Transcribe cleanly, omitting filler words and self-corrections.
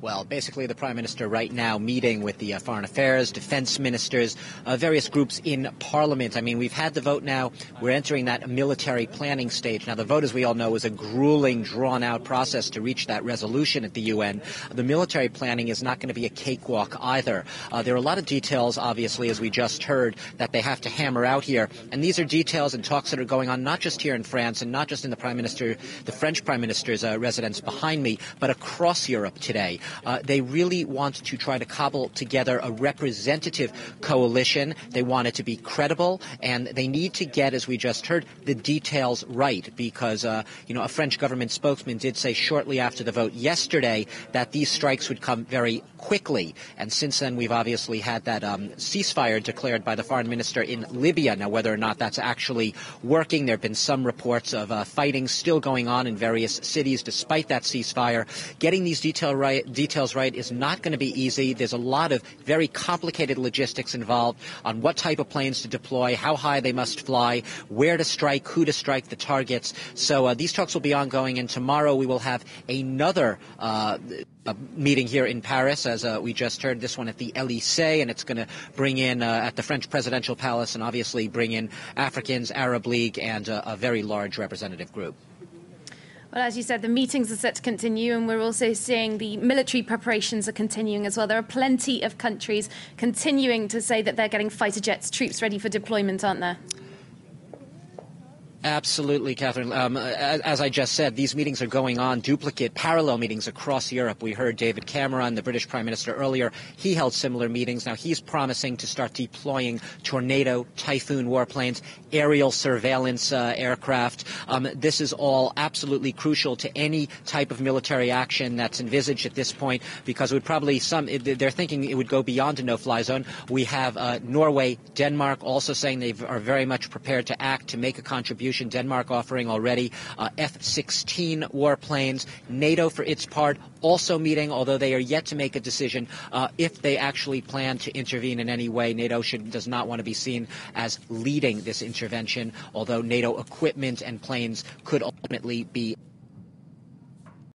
Well, basically, the Prime Minister right now meeting with the foreign affairs, defense ministers, various groups in Parliament. I mean, we've had the vote now. We're entering that military planning stage. Now, the vote, as we all know, is a grueling, drawn-out process to reach that resolution at the UN. The military planning is not going to be a cakewalk either. There are a lot of details, obviously, as we just heard, that they have to hammer out here. And these are details and talks that are going on not just here in France and not just in the French Prime Minister's residence behind me, but across Europe today. They really want to try to cobble together a representative coalition. They want it to be credible, and they need to get, as we just heard, the details right, because, a French government spokesman did say shortly after the vote yesterday that these strikes would come very quickly. And since then, we've obviously had that ceasefire declared by the foreign minister in Libya. Now, whether or not that's actually working, there have been some reports of fighting still going on in various cities despite that ceasefire. Getting these details right is not going to be easy. There's a lot of very complicated logistics involved on what type of planes to deploy, how high they must fly, where to strike, who to strike, the targets. So these talks will be ongoing, and tomorrow we will have another meeting here in Paris, as we just heard, this one at the Elysee, and it's going to bring in at the French Presidential Palace and obviously bring in Africans, Arab League, and a very large representative group. Well, as you said, the meetings are set to continue, and we're also seeing the military preparations are continuing as well. There are plenty of countries continuing to say that they're getting fighter jets, troops ready for deployment, aren't there? Absolutely, Catherine. As I just said, these meetings are going on, duplicate, parallel meetings across Europe. We heard David Cameron, the British Prime Minister, earlier. He held similar meetings. Now, he's promising to start deploying Tornado, Typhoon warplanes, aerial surveillance aircraft. This is all absolutely crucial to any type of military action that's envisaged at this point, because it would probably they're thinking it would go beyond a no-fly zone. We have Norway, Denmark also saying they are very much prepared to act, to make a contribution. Denmark offering already F-16 warplanes. NATO, for its part, also meeting, although they are yet to make a decision if they actually plan to intervene in any way. NATO does not want to be seen as leading this intervention, although NATO equipment and planes could ultimately be